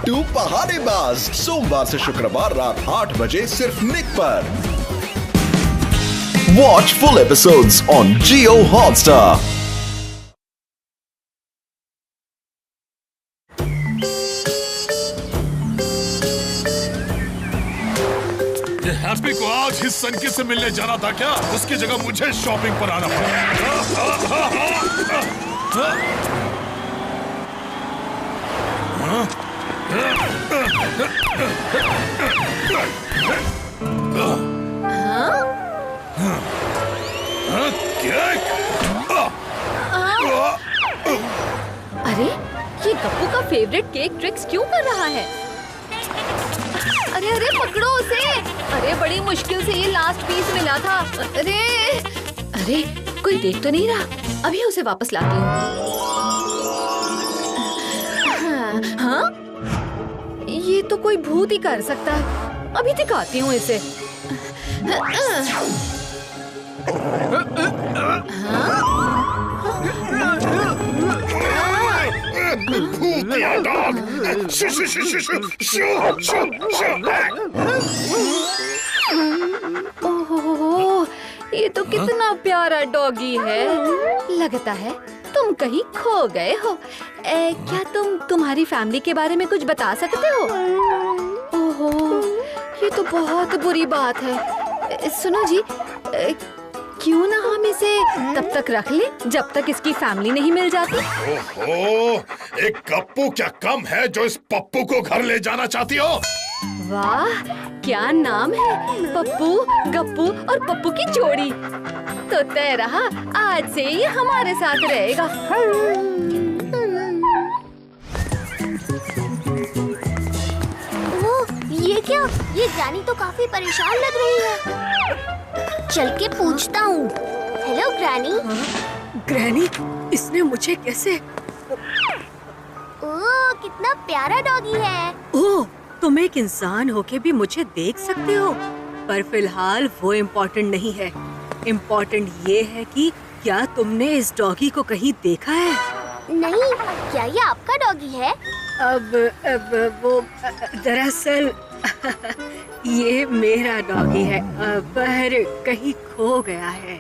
किट्टू पहाड़ीबाज सोमवार से शुक्रवार रात 8 बजे सिर्फ निक पर। Watch full episodes on Jio Hotstar. Happy को आज हिस सनकी से मिलने जाना था क्या? उसकी जगह मुझे शॉपिंग पर आना पड़ा। अरे ये गप्पू का फेवरेट केक ट्रिक्स क्यों कर रहा है? अरे अरे पकड़ो उसे। अरे बड़ी मुश्किल से ये लास्ट पीस मिला था। अरे अरे कोई देख तो नहीं रहा। अभी उसे वापस लाती हूँ। हाँ? ये तो कोई भूत ही कर सकता है। अभी दिखाती हूँ इसे। ओहो, ये तो कितना प्यारा डॉगी है। लगता है तुम कहीं खो गए हो। क्या तुम तुम्हारी फैमिली के बारे में कुछ बता सकते हो? ओहो, ये तो बहुत बुरी बात है। सुनो जी, क्यों ना हम इसे तब तक रख लें जब तक इसकी फैमिली नहीं मिल जाती। ओहो, एक गप्पू क्या कम है जो इस पप्पू को घर ले जाना चाहती हो? वाह, क्या नाम है, पप्पू, गप्पू और पप्पू की जोड़ी। तो तय रहा, आज से ये हमारे साथ रहेगा। ये क्या? ये ग्रैनी तो काफी परेशान लग रही है। चल के पूछता हूँ। Hello granny. ग्रैनी, इसने मुझे कैसे? ओह, कितना प्यारा डॉगी है। ओह, तुम एक इंसान होके भी मुझे देख सकते हो, पर फिलहाल वो इम्पोर्टेंट नहीं है। इम्पोर्टेंट ये है कि क्या तुमने इस डॉगी को कहीं देखा है? नहीं, क्या ये आपका डॉगी है? अब वो दरअसल ये मेरा डॉगी है, पर कहीं खो गया है।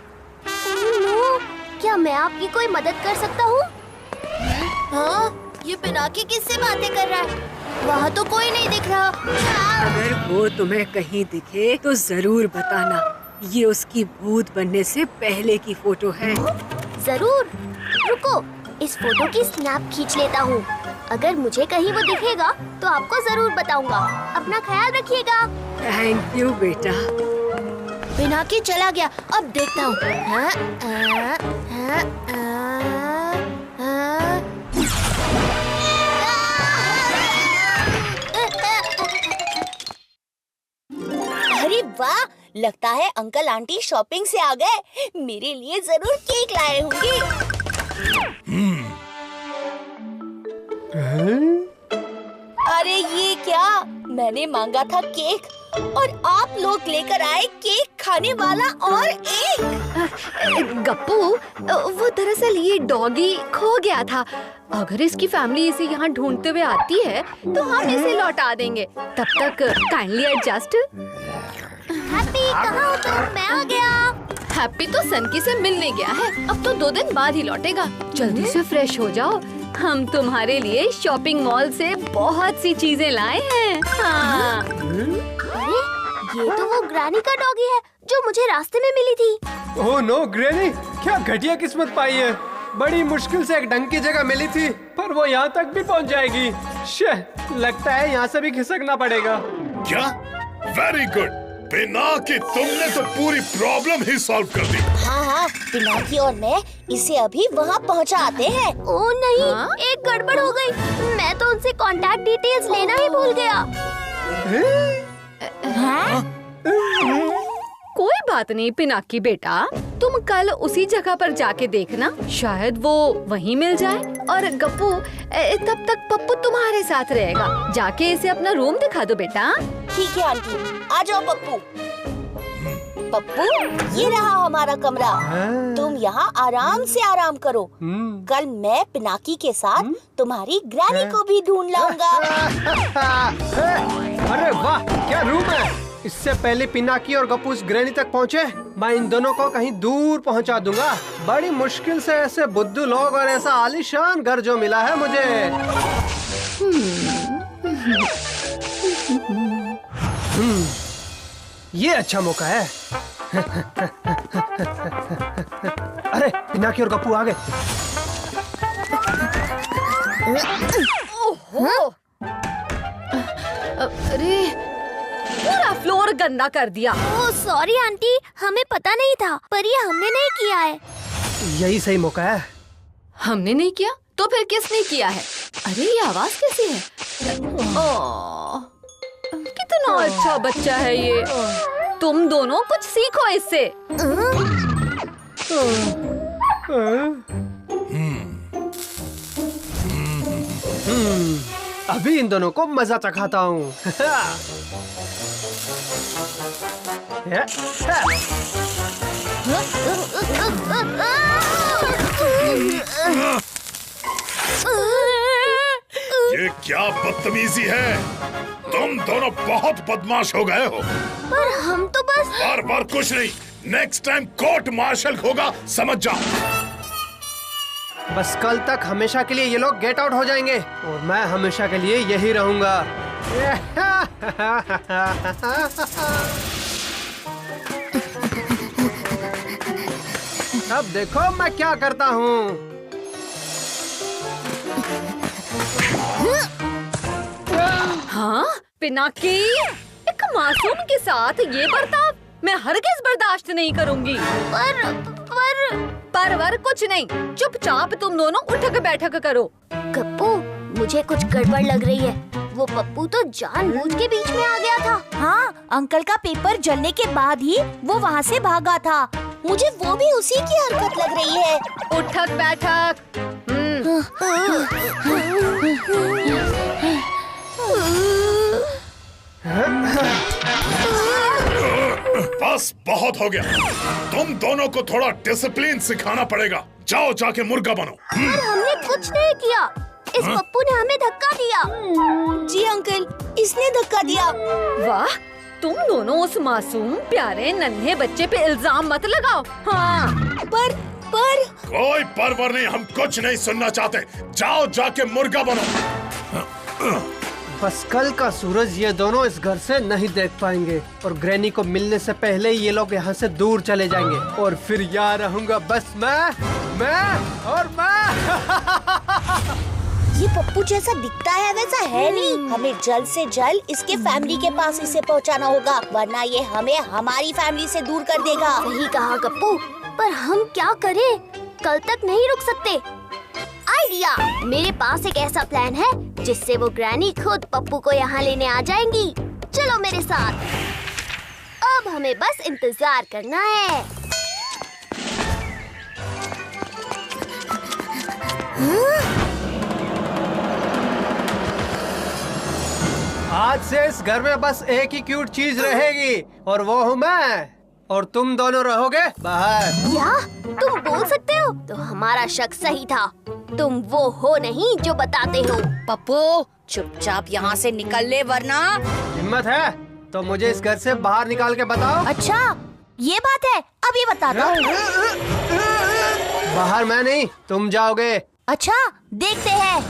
नो, क्या मैं आपकी कोई मदद कर सकता हूँ? हाँ, ये पिनाकी किससे बातें कर रहा है? वहाँ तो कोई नहीं दिख रहा। अगर वो तुम्हें कहीं दिखे तो जरूर बताना। ये उसकी भूत बनने से पहले की फोटो है। जरूर, रुको, इस फोटो की स्नैप खींच लेता हूँ। अगर मुझे कहीं वो दिखेगा तो आपको जरूर बताऊंगा। अपना ख्याल रखिएगा। थैंक यू बेटा। पिनाकी चला गया, अब देखता हूँ। अरे वाह, लगता है अंकल आंटी शॉपिंग से आ गए। मेरे लिए जरूर केक लाए होंगे। अरे ये क्या? मैंने मांगा था केक और आप लोग लेकर आए केक खाने वाला और एक। गप्पू, वो दरअसल ये डॉगी खो गया था। अगर इसकी फैमिली इसे यहाँ ढूंढते हुए आती है तो हम इसे लौटा देंगे। तब तक काइंडली एडजस्ट। हैप्पी, कहाँ हो तुम? मैं आ गया। हैप्पी तो सनकी से मिलने गया है। अब तो 2 दिन बाद ही लौटेगा। जल्दी से फ्रेश हो जाओ। हम तुम्हारे लिए शॉपिंग मॉल से बहुत सी चीजें लाए हैं। हाँ। अरे, ये तो वो ग्रैनी का डॉगी है जो मुझे रास्ते में मिली थी। ओह नो ग्रैनी, क्या घटिया किस्मत पाई है। बड़ी मुश्किल से एक ढंग की जगह मिली थी, पर वो यहाँ तक भी पहुँच जाएगी। लगता है यहाँ से भी खिसकना पड़ेगा। क्या? वेरी गुड पिनाकी, तुमने तो पूरी प्रॉब्लम ही सॉल्व कर दी। हाँ, पिनाकी और मैं इसे अभी वहाँ पहुँचाते हैं। ओह नहीं, एक गड़बड़ हो गई। मैं तो उनसे कांटेक्ट डिटेल्स लेना ही भूल गया। कोई बात नहीं पिनाकी बेटा, तुम कल उसी जगह पर जाके देखना, शायद वो वहीं मिल जाए। और गप्पू, तब तक पप्पू तुम्हारे साथ रहेगा। जाके इसे अपना रूम दिखा दो बेटा। ठीक है आंटी, आ जाओ पप्पू। पप्पू, ये रहा हमारा कमरा। तुम यहाँ आराम से आराम करो। कल मैं पिनाकी के साथ तुम्हारी ग्रैनी को भी ढूंढ लाऊंगा। अरे वाह, क्या रूम है! इससे पहले पिनाकी और गप्पू इस ग्रैनी तक पहुँचे, मैं इन दोनों को कहीं दूर पहुँचा दूंगा। बड़ी मुश्किल से ऐसे बुद्धू लोग और ऐसा आलीशान घर जो मिला है मुझे। ये अच्छा मौका है। अरे पिनाकी और गप्पू आ गए। ओहो! अरे पूरा फ्लोर गंदा कर दिया। ओह सॉरी आंटी, हमें पता नहीं था, पर ये हमने नहीं किया है। यही सही मौका है। हमने नहीं किया तो फिर किसने किया है? अरे ये आवाज कैसी है? ओह, कितना अच्छा बच्चा है ये। तुम दोनों कुछ सीखो इससे। अभी इन दोनों को मजा चखाता हूँ। ये क्या बदतमीजी है? तुम दोनों बहुत बदमाश हो गए हो। पर हम तो बस बार बार कुछ नहीं, नेक्स्ट टाइम कोर्ट मार्शल होगा, समझ जाओ। बस कल तक हमेशा के लिए ये लोग गेट आउट हो जाएंगे और मैं हमेशा के लिए यही रहूंगा। अब देखो मैं क्या करता हूँ। हाँ पिनाकी, एक मासूम के साथ ये बर्ताव मैं हरगिज बर्दाश्त नहीं करूंगी। पर कुछ नहीं, चुपचाप तुम दोनों उठक बैठक करो। गप्पू, मुझे कुछ गड़बड़ लग रही है। वो पप्पू तो जानबूझ के बीच में आ गया था। हाँ, अंकल का पेपर जलने के बाद ही वो वहाँ से भागा था। मुझे वो भी उसी की हरकत लग रही है। उठक बैठक। बस बहुत हो गया। तुम दोनों को थोड़ा डिसिप्लिन सिखाना पड़ेगा। जाओ जाके मुर्गा बनो। पर हमने कुछ नहीं किया। इस पप्पू ने हमें धक्का दिया। जी अंकल, इसने धक्का दिया। वाह, तुम दोनों उस मासूम प्यारे नन्हे बच्चे पे इल्जाम मत लगाओ। हाँ, पर कोई परवर नहीं, हम कुछ नहीं सुनना चाहते। जाओ जाके मुर्गा बनो। बस कल का सूरज ये दोनों इस घर से नहीं देख पाएंगे और ग्रैनी को मिलने से पहले ये लोग यहाँ से दूर चले जाएंगे और फिर यहाँ रहूंगा बस मैं और मैं। ये पप्पू जैसा दिखता है वैसा है नहीं। हमें जल्द से जल्द इसके फैमिली के पास इसे पहुंचाना होगा, वरना ये हमें हमारी फैमिली से दूर कर देगा। सही कहा गप्पू, पर हम क्या करें? कल तक नहीं रुक सकते। आइडिया! मेरे पास एक ऐसा प्लान है जिससे वो ग्रैनी खुद पप्पू को यहाँ लेने आ जाएंगी। चलो मेरे साथ। अब हमें बस इंतजार करना है। आज से इस घर में बस एक ही क्यूट चीज रहेगी और वो हूँ मैं, और तुम दोनों रहोगे बाहर। क्या तुम बोल सकते हो? तो हमारा शक सही था। तुम वो हो नहीं जो बताते हो। पप्पू चुपचाप यहाँ से निकल ले, वरना। हिम्मत है तो मुझे इस घर से बाहर निकाल के बताओ। अच्छा ये बात है, अब ये बता दो। बाहर मैं नहीं, तुम जाओगे। अच्छा देखते हैं।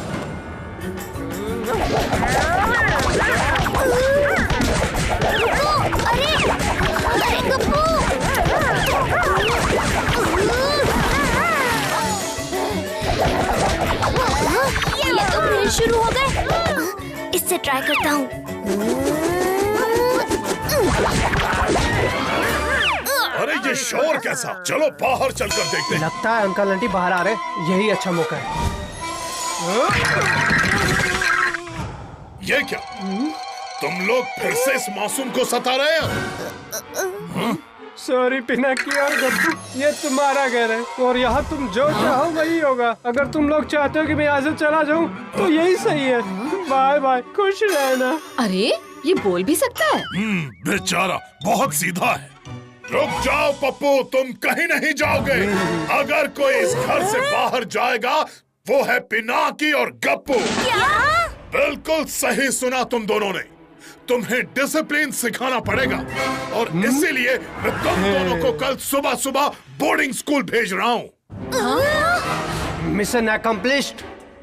अरे गप्पू! ये तो फिर शुरू हो गए। इससे ट्राई करता हूँ। अरे ये शोर कैसा? चलो बाहर चलकर देखते हैं। लगता है अंकल आंटी बाहर आ रहे, यही अच्छा मौका है। ये क्या? तुम लोग फिर से इस मासूम को सता रहे हो? सॉरी पिनाकी और गप्पू, ये तुम्हारा घर है और यहाँ तुम जो चाहो वही होगा। अगर तुम लोग चाहते हो कि मैं यहाँ से चला जाऊँ तो यही सही है। बाय बाय, खुश रहना। अरे ये बोल भी सकता है? बेचारा बहुत सीधा है। रुक जाओ पप्पू, तुम कहीं नहीं जाओगे। अगर कोई इस घर से बाहर जाएगा वो है पिनाकी और गप्पू। क्या? बिल्कुल सही सुना तुम दोनों ने। तुम्हें डिसिप्लिन सिखाना पड़ेगा और इसीलिए मैं तुम दोनों को कल सुबह सुबह बोर्डिंग स्कूल भेज रहा हूँ। Mission accomplished.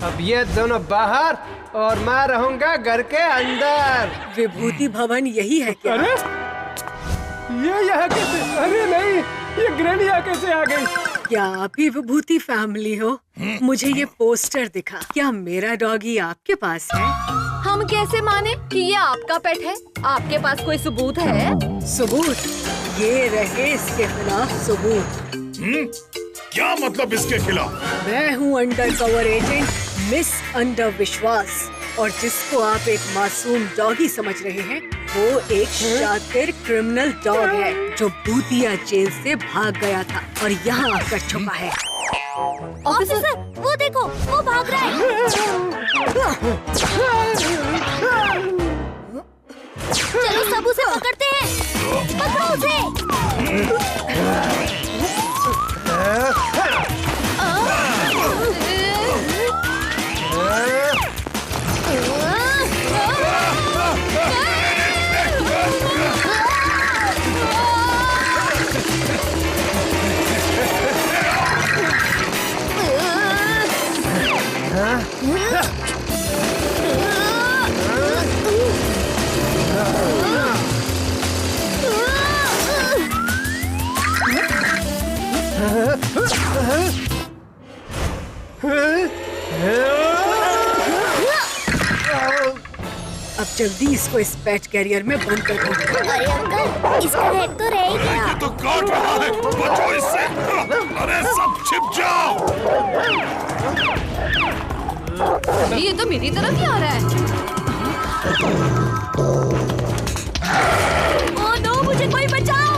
अब ये दोनों बाहर और मैं रहूंगा घर के अंदर। विभूति भवन यही है क्या? अरे ये यहाँ कैसे? अरे नहीं, ये ग्रैनी यहाँ कैसे आ गई? क्या आप ही विभूति फैमिली हो? मुझे ये पोस्टर दिखा। क्या मेरा डॉगी आपके पास है? हम कैसे माने कि ये आपका पेट है? आपके पास कोई सबूत है? सबूत? ये रहे इसके खिलाफ सबूत। क्या मतलब इसके खिलाफ? मैं हूँ under cover agent miss under विश्वास, और जिसको आप एक मासूम डॉगी समझ रहे हैं वो एक शातिर क्रिमिनल डॉग है जो भूतिया जेल से भाग गया था और यहाँ आकर छुपा है। ऑफिसर, वो देखो, वो भाग रहा है। चलो सब उसे पकड़ते हैं। पकड़ो उसे। अब जल्दी इसको इस पैच कैरियर में बंद कर दो। अरे अंकल, इसका हेड तो रहेगा। ये तो काट रहा है, बचो इससे। अरे सब छिप जाओ। ये तो मेरी तरफ ही आ रहा है। ओह नो, मुझे कोई बचाओ।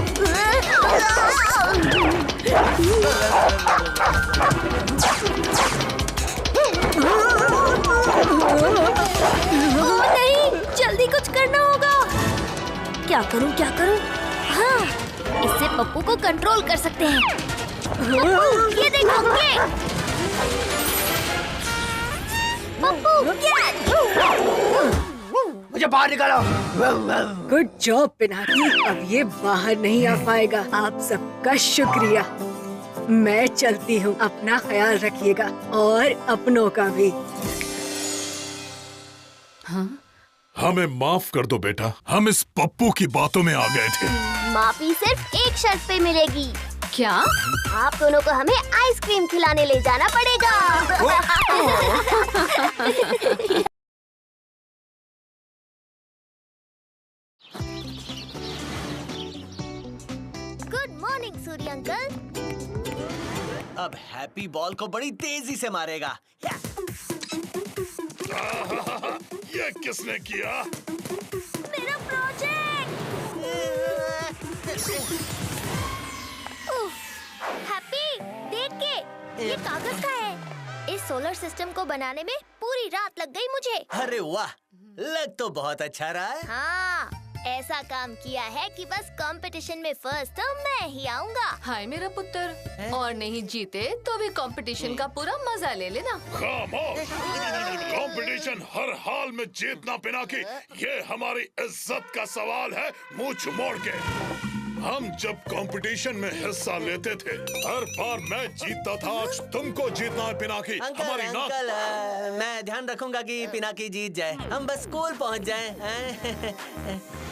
ओह नहीं, जल्दी कुछ करना होगा। क्या करूं, क्या करूं? हाँ, इससे पप्पू को कंट्रोल कर सकते हैं। ये देखो, ये पप्पू, मुझे बाहर निकालो। Good job Pinaki. अब ये बाहर नहीं आ पाएगा। आप सबका शुक्रिया। मैं चलती हूँ, अपना ख्याल रखिएगा और अपनों का भी। हमें माफ कर दो बेटा, हम इस पप्पू की बातों में आ गए थे। माफी सिर्फ एक शर्त पे मिलेगी। क्या? आप दोनों को हमें आइसक्रीम खिलाने ले जाना पड़ेगा। गुड मॉर्निंग सूर्य अंकल। अब हैप्पी बॉल को बड़ी तेजी से मारेगा। ये किसने किया? मेरा प्रोजेक्ट। हैप्पी, देख के, ये कागज का है। इस सोलर सिस्टम को बनाने में पूरी रात लग गई मुझे। अरे वाह, लग तो बहुत अच्छा रहा है। हाँ, ऐसा काम किया है कि बस कंपटीशन में फर्स्ट तो मैं ही आऊंगा। हाय मेरा पुत्र, और नहीं जीते तो भी कंपटीशन का पूरा मजा ले लेना। खामोश। कंपटीशन हर हाल में जीतना पिनाकी, ये हमारी इज्जत का सवाल है। मुंह मोड़ के हम जब कंपटीशन में हिस्सा लेते थे हर बार मैं जीतता था। आज तुमको जीतना है पिनाकी। अंकल, हमारी नाक। अंकल, मैं ध्यान रखूंगा कि पिनाकी जीत जाए। हम बस स्कूल पहुंच जाएं।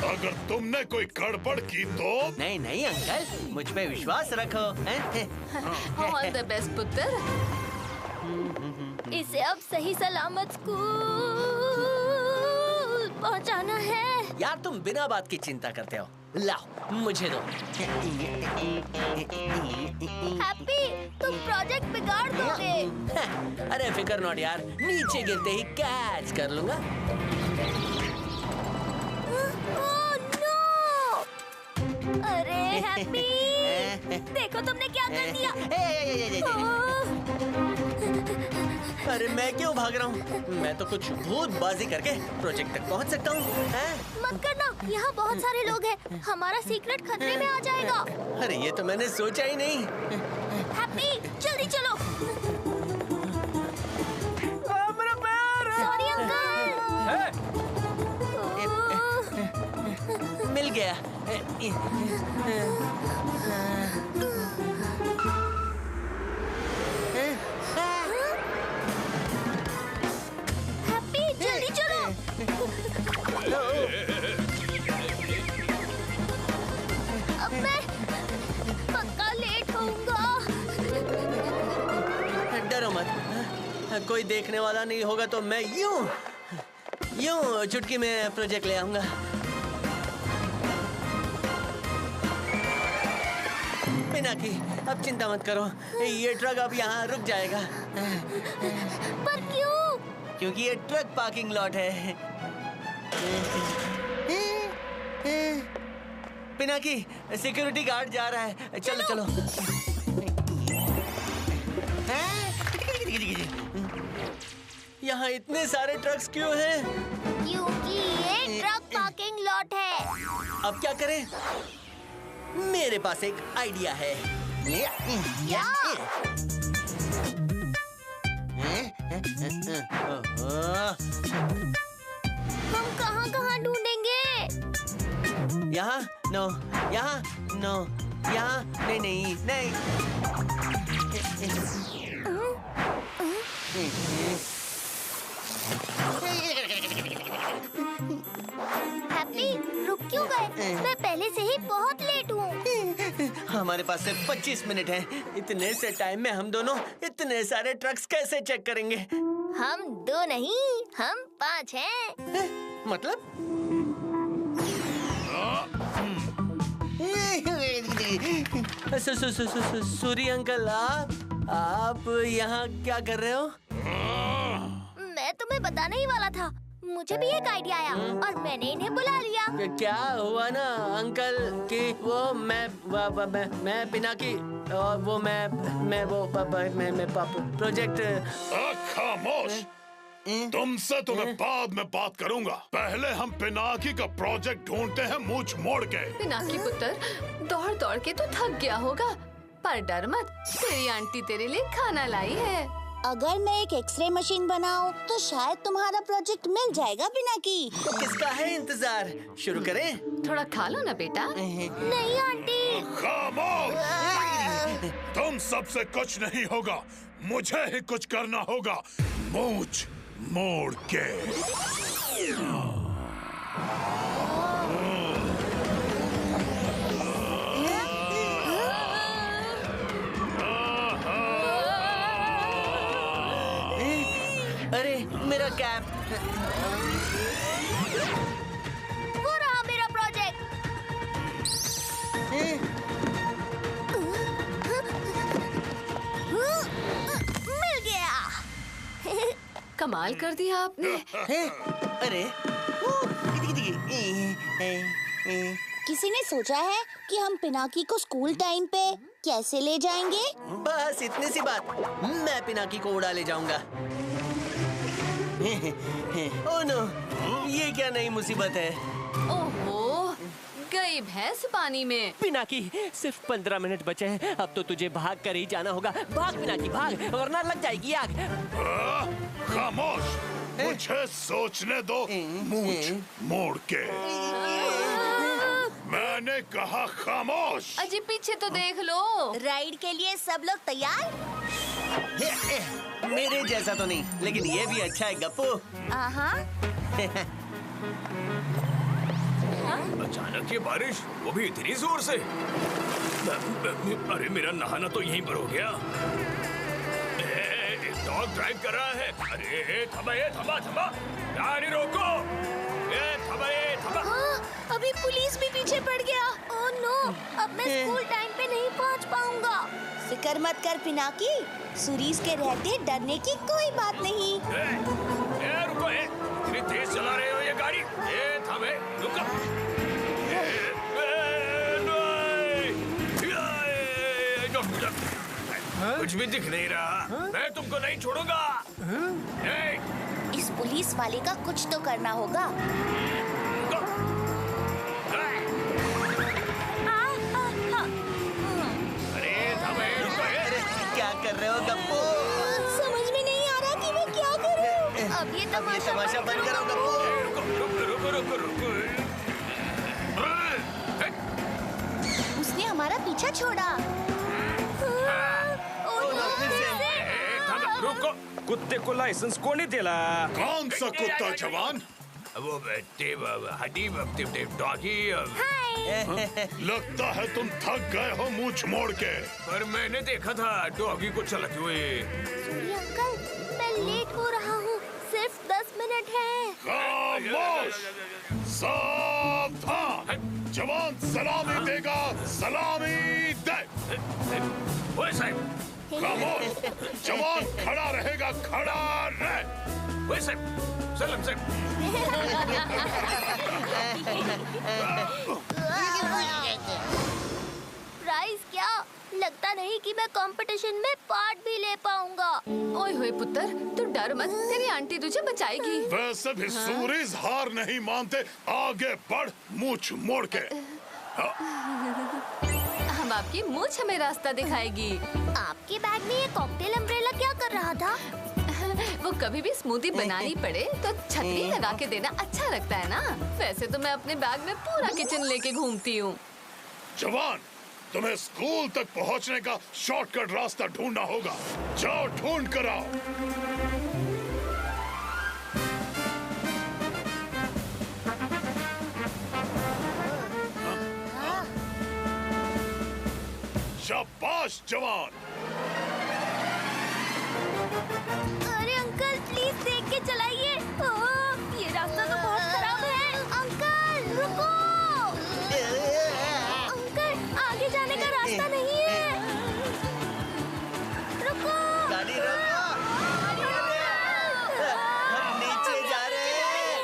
अगर तुमने कोई गड़बड़ की तो? नहीं नहीं अंकल, मुझ पे विश्वास रखो। ऑल द बेस्ट पुत्र। इसे अब सही सलामत स्कूल पहुंचाना है। यार तुम बिना बात की चिंता करते हो। लाओ मुझे दो। हैप्पी, तुम प्रोजेक्ट बिगाड़ दोगे। अरे फिकर नॉट यार, नीचे गिरते ही कैच कर लूंगा। Oh no! अरे हैप्पी, देखो तुमने क्या कर दिया। अरे मैं क्यों भाग रहा हूँ? मैं तो कुछ भूतबाजी करके प्रोजेक्ट तक पहुँच सकता हूँ। मत करना, यहाँ बहुत सारे लोग हैं, हमारा सीक्रेट खतरे में आ जाएगा। अरे ये तो मैंने सोचा ही नहीं। हैप्पी, जल्दी चलो। मेरा पैर! Sorry uncle. मिल गया। हैप्पी, जल्दी चलो। अब मैं पक्का लेट होऊंगा। डरो मत, कोई देखने वाला नहीं होगा तो मैं यूं चुटकी में प्रोजेक्ट ले आऊंगा। पिनाकी, अब चिंता मत करो, ये ट्रक अब यहाँ रुक जाएगा। पर क्यों? क्योंकि ये ट्रक पार्किंग लॉट है। पिनाकी, सिक्योरिटी गार्ड जा रहा है, चलो चलो। यहाँ इतने सारे ट्रक्स क्यों हैं? क्योंकि ये ट्रक पार्किंग लॉट है। अब क्या करें? मेरे पास एक आइडिया है। क्या? हम कहाँ ढूंढेंगे? यहाँ नो, यहाँ नो, यहाँ नहीं। हैप्पी, रुक क्यों गए? मैं पहले से ही बहुत लेट हूँ। हमारे पास सिर्फ 25 मिनट हैं। इतने से टाइम में हम दोनों इतने सारे ट्रक्स कैसे चेक करेंगे? हम 2 नहीं, हम 5 हैं। मतलब? सूरी अंकल, आप यहाँ क्या कर रहे हो? मैं तुम्हें बताने ही वाला था। मुझे भी एक आइडिया आया और मैंने इन्हें बुला लिया। क्या हुआ ना अंकल कि वो मैं पिनाकी और वो मैं प्रोजेक्ट। खामोश! तुमसे तुम्हें बाद में बात करूंगा। पहले हम पिनाकी का प्रोजेक्ट ढूंढते हैं मूंछ मोड़ के। पिनाकी पुत्र, दौड़ दौड़ के तो थक गया होगा, पर डर मत, तेरी आंटी तेरे लिए खाना लाई है। अगर मैं एक एक्सरे मशीन बनाऊं तो शायद तुम्हारा प्रोजेक्ट मिल जाएगा पिनाकी। तो किसका है इंतजार? शुरू करें? थोड़ा खा लो ना बेटा। नहीं आंटी। खामोश! तुम सबसे कुछ नहीं होगा, मुझे ही कुछ करना होगा मूंछ मोड़ के। अरे मेरा कैप! वो रहा मेरा प्रोजेक्ट। मिल गया। कमाल कर दिया आपने। अरे किसी ने सोचा है कि हम पिनाकी को स्कूल टाइम पे कैसे ले जाएंगे? बस इतनी सी बात, मैं पिनाकी को उड़ा ले जाऊंगा। ओह नो, ये क्या नई मुसीबत है? ओहो, गई भैंस पानी में। पिनाकी, सिर्फ 15 मिनट बचे हैं, अब तो तुझे भाग कर ही जाना होगा। भाग पिनाकी भाग, वरना लग जाएगी आग। खामोश! मुझे सोचने दो मूंछ मोड़ के। मैंने कहा खामोश! अजी पीछे तो देख लो। राइड के लिए सब लोग तैयार? मेरे जैसा तो नहीं, लेकिन ये भी अच्छा है गप्पू। अचानक ये बारिश, वो भी इतनी जोर से। अरे मेरा नहाना तो यहीं पर हो गया। डॉग ड्राइव कर रहा है। अरे थमा, गाड़ी रोको। थमा। अभी पुलिस भी पीछे पड़ गया। ओह नो, अब मैं स्कूल टाइम पे नहीं पहुंच पाऊंगा। फिक्र मत कर पिनाकी, सुरीस के रहते डरने की कोई बात नहीं। रुको, इतनी तेज चला रहे हो ये गाड़ी? थमे, रुको। कुछ भी दिख नहीं रहा। मैं तुमको नहीं छोड़ूंगा। इस पुलिस वाले का कुछ तो करना होगा। अरे क्या कर रहे हो गप्पू? समझ में नहीं आ रहा कि मैं क्या करूं। अब ये तमाशा बंद करो गप्पू। रुको। उसने हमारा पीछा छोड़ा। रुको, कुत्ते को लाइसेंस कोणी दिला? कौन सा कुत्ता जवान? वो डॉगी। लगता है तुम थक गए हो मूंछ मोड़ के। पर मैंने देखा था डॉगी को चलाते हुए। सूर्य अंकल, मैं लेट हो रहा हूँ, सिर्फ 10 मिनट है। खामोश! सावधान! जवान सलामी देगा, सलामी दे। ओए साहब, खामोश! जवान खड़ा रहेगा, खड़ा रहे। ओए साहब, सलाम साहब। प्राइस क्या? लगता नहीं कि मैं कंपटीशन में पार्ट भी ले पाऊंगा। ओए होए पुत्र, तू डर मत, तेरी आंटी तुझे बचाएगी। वैसे भी सूरज हार नहीं मानते। आगे बढ़, मूंछ मोड़ के। हम आपकी मूंछ हमें रास्ता दिखाएगी। आपके बैग में ये कॉकटेल अम्ब्रेला क्या कर रहा था? वो कभी भी स्मूदी बनानी पड़े तो छतरी लगा के देना अच्छा लगता है ना। वैसे तो मैं अपने बैग में पूरा किचन लेके घूमती हूँ। जवान, तुम्हें स्कूल तक पहुंचने का शॉर्टकट रास्ता ढूंढना होगा। जाओ, ढूंढ कर आओ। शाबाश जवान। अरे अंकल, प्लीज देख के चलाइए। ये रास्ता तो बहुत खराब है। अंकल रुको। अंकल, आगे जाने का रास्ता नहीं है। रुको। गाड़ी रोको। हम नीचे जा रहे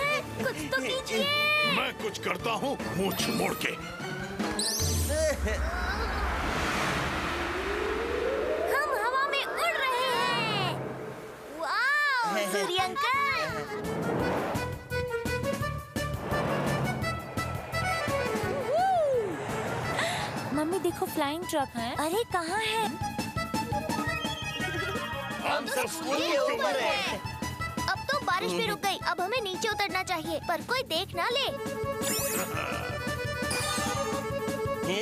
हैं। कुछ तो कीजिए। मैं कुछ करता हूँ, मूंछ मोड़ के। हम हवा में उड़ रहे हैं। वाह, सूर्य अंकल। मम्मी देखो, फ्लाइंग ट्रक है। अरे कहाँ है? हम सब स्कूल के ऊपर हैं। अब तो बारिश भी रुक गई। अब हमें नीचे उतरना चाहिए, पर कोई देख ना ले।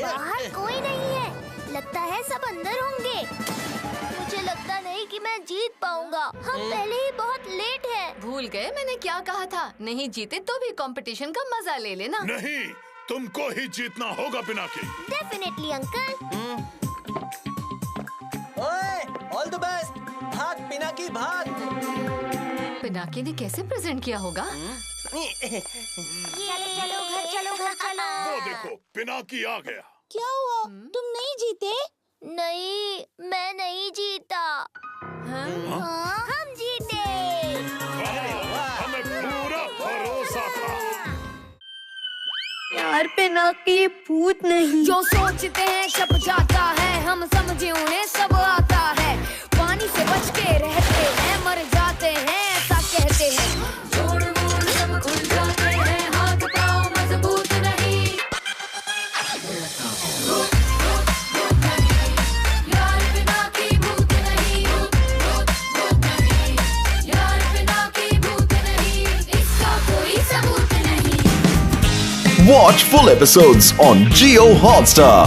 बाहर कोई नहीं है। लगता है सब अंदर होंगे। मुझे लगता नहीं कि मैं जीत पाऊंगा। हम पहले ही बहुत लेट हैं। भूल गए मैंने क्या कहा था? नहीं जीते तो भी कंपटीशन का मजा ले लेना। नहीं, तुमको ही जीतना होगा पिनाकी। Definitely uncle. ओए, ऑल द बेस्ट। भाग पिनाकी, भाग। पिनाकी ने कैसे प्रेजेंट किया होगा? चलो चलो घर चलो, घर चलो। वो देखो, पिनाकी आ गया। क्या हुआ? तुम नहीं जीते? नहीं, मैं नहीं जीता। हम जीते। हमें पूरा भरोसा था। यार पिनाकी भूत नहीं। जो सोचते हैं सब जाता है, हम समझे उन्हें सब आता है। पानी से बच के रहते हैं, मर जाते हैं ऐसा कहते हैं। जोड़ मोड़ सब खुल जाते हैं, हाथ पाँव मजबूत नहीं। यार पिनाकी भूत नहीं, यार पिनाकी भूत नहीं, इसका कोई सबूत नहीं। Watch full episodes on Jio Hotstar.